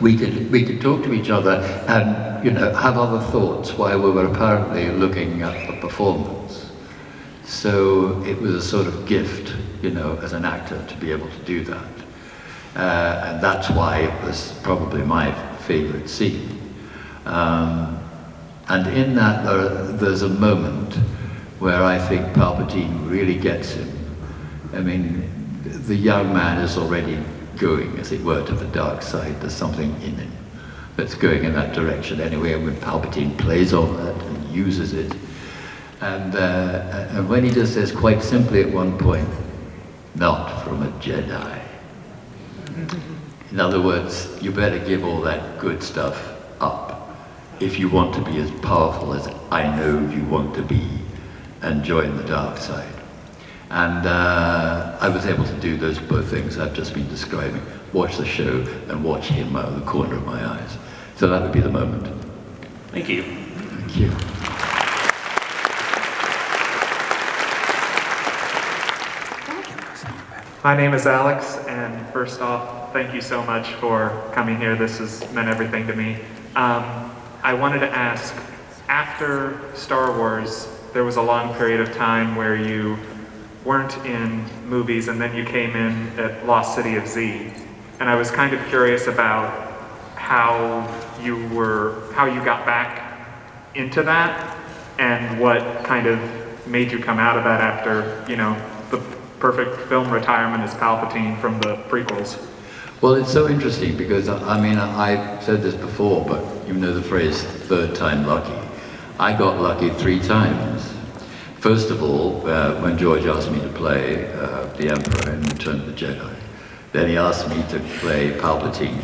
we could talk to each other and, you know, have other thoughts while we were apparently looking at the performance. So it was a sort of gift, you know, as an actor to be able to do that. And that's why it was probably my favorite scene. And in that, there's a moment where I think Palpatine really gets him. I mean, the young man is already going, as it were, to the dark side. There's something in him that's going in that direction anyway, and when Palpatine plays on that and uses it. And when he just says quite simply at one point, "Not from a Jedi." In other words, you better give all that good stuff up if you want to be as powerful as I know you want to be and join the dark side. And I was able to do those both things I've just been describing. Watch the show and watch him out of the corner of my eyes. So that would be the moment. Thank you. Thank you. My name is Alex, and first off, thank you so much for coming here. This has meant everything to me. I wanted to ask, after Star Wars, there was a long period of time where you weren't in movies, and then you came in at Lost City of Z. And I was kind of curious about how you got back into that, and what kind of made you come out of that after, you know, the perfect film retirement as Palpatine from the prequels. Well, it's so interesting because, I mean, I've said this before, but you know the phrase, third time lucky. I got lucky 3 times. First of all, when George asked me to play the Emperor in Return of the Jedi. Then he asked me to play Palpatine,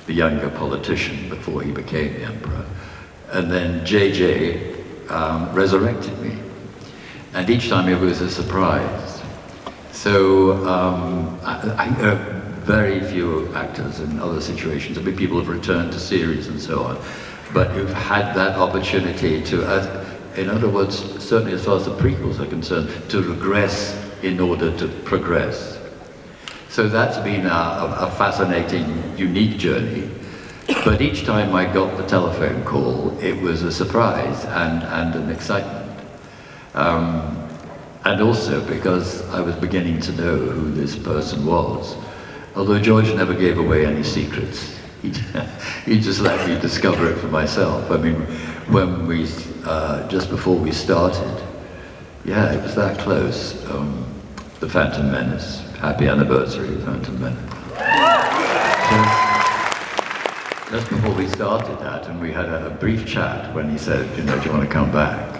the younger politician before he became the Emperor. And then JJ resurrected me. And each time it was a surprise. So very few actors in other situations, I mean, people have returned to series and so on, but who've had that opportunity to, in other words, certainly as far as the prequels are concerned, to regress in order to progress. So that's been a fascinating, unique journey. But each time I got the telephone call, it was a surprise and an excitement. And also because I was beginning to know who this person was. Although George never gave away any secrets. He just let me discover it for myself. I mean, when we, just before we started, yeah, it was that close. The Phantom Menace. Happy anniversary, Phantom Menace. Just before we started that, and we had a brief chat when he said, you know, do you want to come back?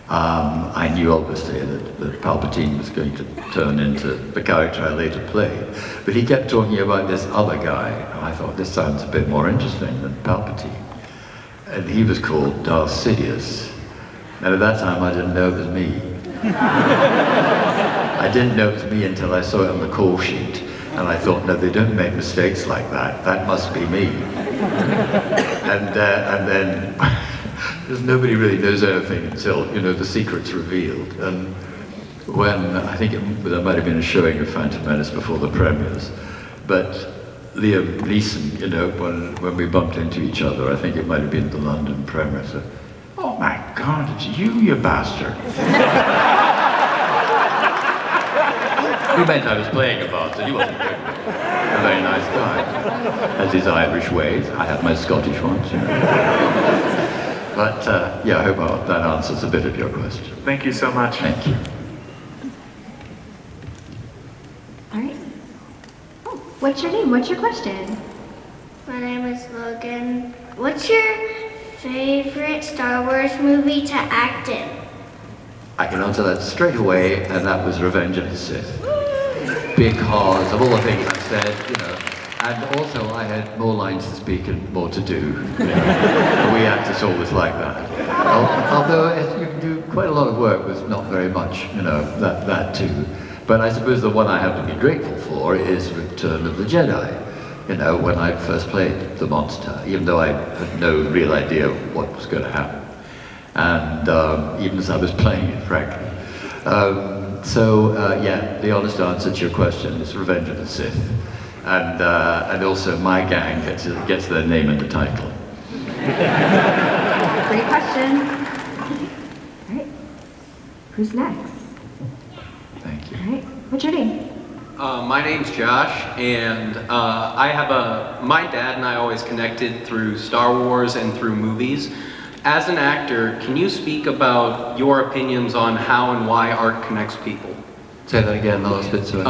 I knew obviously that Palpatine was going to turn into the character I later played, but he kept talking about this other guy, and I thought this sounds a bit more interesting than Palpatine. And he was called Darth Sidious. And at that time I didn't know it was me. I didn't know it was me until I saw it on the call sheet, and I thought, no, they don't make mistakes like that. That must be me. And then, because nobody really knows anything until, you know, the secret's revealed. And when, I think there might have been a showing of Phantom Menace before the premieres, but Liam Neeson, you know, when we bumped into each other, I think it might have been the London premiere, said, "Oh my God, it's you bastard." He meant I was playing a bastard, he wasn't doing it. A very nice guy. Has his Irish ways, I have my Scottish ones, you know. But yeah, I hope that answers a bit of your question. Thank you so much. Thank you. All right. Oh, what's your name? What's your question? My name is Logan. What's your favorite Star Wars movie to act in? I can answer that straight away, and that was Revenge of the Sith. Because of all the things I've said, you know, and also I had more lines to speak and more to do. You know. We actors always like that. Although you can do quite a lot of work with not very much, you know, that too. But I suppose the one I have to be grateful for is Return of the Jedi. You know, when I first played the monster, even though I had no real idea what was going to happen. And even as I was playing it, frankly. Yeah, the honest answer to your question is Revenge of the Sith. and also my gang gets their name in the title. Great question. All right. Who's next? Thank you. All right. What's your name? My name's Josh, and my dad and I always connected through Star Wars and through movies. As an actor, can you speak about your opinions on how and why art connects people? Say that again, the last bit, sorry.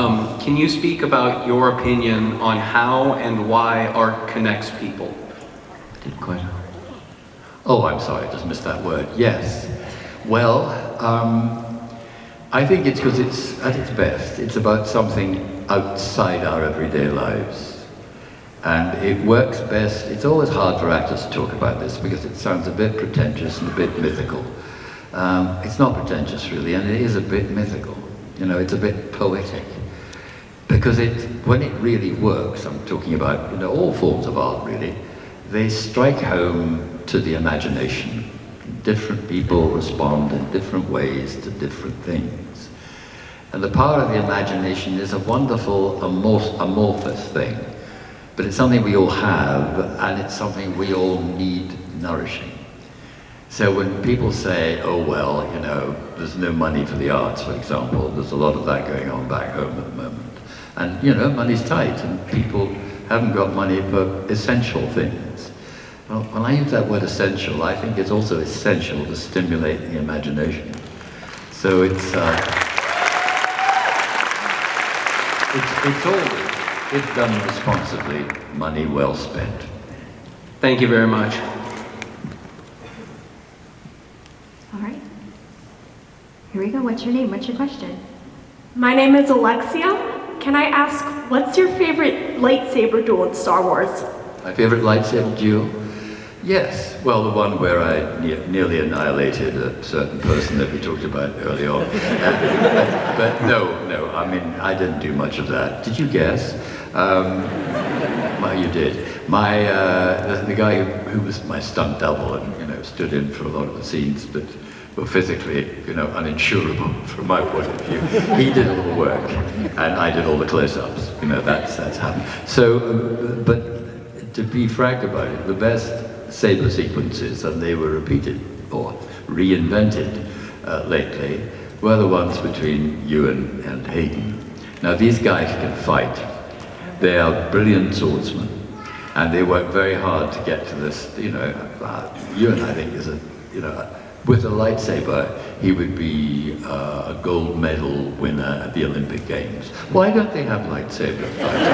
Can you speak about your opinion on how and why art connects people? I didn't quite. Oh, I'm sorry, I just missed that word. Yes. Well, I think it's because it's, at its best, it's about something outside our everyday lives. And it works best, it's always hard for actors to talk about this because it sounds a bit pretentious and a bit mythical. It's not pretentious really, and it is a bit mythical. You know, it's a bit poetic. Because when it really works, I'm talking about, you know, all forms of art really, they strike home to the imagination. Different people respond in different ways to different things. And the power of the imagination is a wonderful amorphous thing. But it's something we all have, and it's something we all need nourishing. So when people say, oh well, you know, there's no money for the arts, for example, there's a lot of that going on back home at the moment. And, you know, money's tight, and people haven't got money for essential things. Well, when I use that word essential, I think it's also essential to stimulate the imagination. So it's always, if done responsibly, money well spent. Thank you very much. All right. Here we go. What's your name? What's your question? My name is Alexia. Can I ask, what's your favorite lightsaber duel in Star Wars? My favorite lightsaber duel? Yes, well, the one where I nearly annihilated a certain person that we talked about earlier on. But no, I mean, I didn't do much of that. Did you guess? Well, you did. The guy who was my stunt double and, you know, stood in for a lot of the scenes that were physically, you know, uninsurable from my point of view. He did all the work, and I did all the close-ups. You know, that's happened. So, but to be frank about it, the best saber sequences, and they were repeated or reinvented lately, were the ones between Ewan and Hayden. Now, these guys can fight. They are brilliant swordsmen, and they work very hard to get to this, you know, Ewan, I think, is a, you know, with a lightsaber, he would be a gold medal winner at the Olympic Games. Why don't they have lightsaber fights?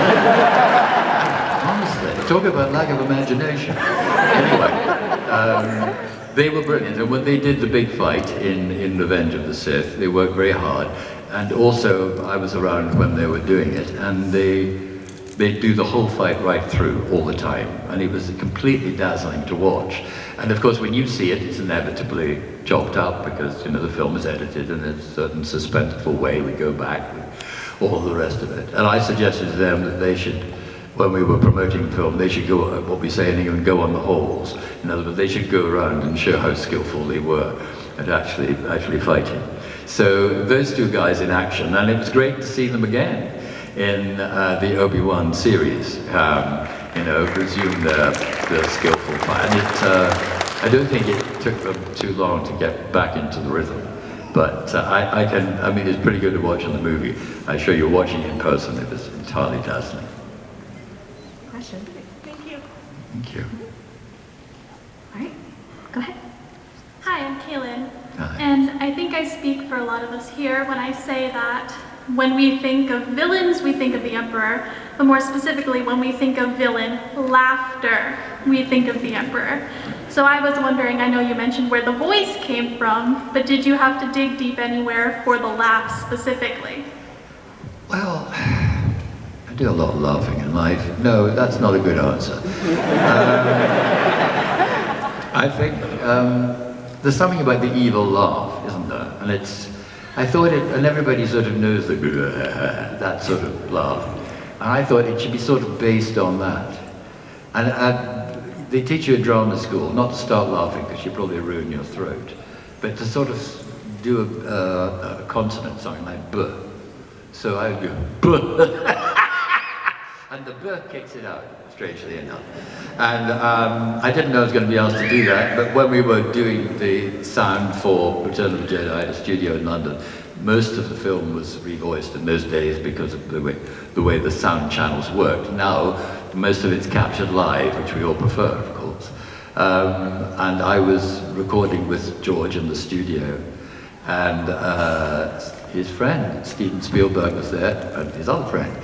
Honestly, talk about lack of imagination. Anyway, they were brilliant, and when they did the big fight in Revenge of the Sith, they worked very hard, and also I was around when they were doing it, and they'd do the whole fight right through, all the time, and it was completely dazzling to watch. And of course, when you see it, it's inevitably chopped up, because, you know, the film is edited in a certain suspenseful way. We go back with all the rest of it. And I suggested to them that they should, when we were promoting film, they should go, what we say in England, go on the halls. In other words, they should go around and show how skillful they were at actually fighting. So those two guys in action, and it was great to see them again in the Obi-Wan series. You know, resume their skillful fight. And I don't think it took them too long to get back into the rhythm. But I mean, it's pretty good to watch on the movie. I'm sure you're watching in person, it was entirely dazzling. Question. Thank you. Thank you. All right. Go ahead. Hi, I'm Kaylin. Hi. And I think I speak for a lot of us here when I say that when we think of villains, we think of the Emperor. But more specifically, when we think of villain laughter, we think of the Emperor. So I was wondering, I know you mentioned where the voice came from, but did you have to dig deep anywhere for the laugh specifically? Well, I do a lot of laughing in life. No, that's not a good answer. I think there's something about the evil laugh, isn't there? And I thought and everybody sort of knows the that sort of laugh. And I thought it should be sort of based on that. And they teach you at drama school not to start laughing because you probably ruin your throat, but to sort of do a consonant, something like "b." So I would go "b," And the birth kicks it out, strangely enough. And I didn't know I was going to be asked to do that, but when we were doing the sound for Return of the Jedi at a studio in London, most of the film was revoiced in those days because of the way the sound channels worked. Now, most of it's captured live, which we all prefer, of course. And I was recording with George in the studio, and his friend, Steven Spielberg, was there, and his other friend,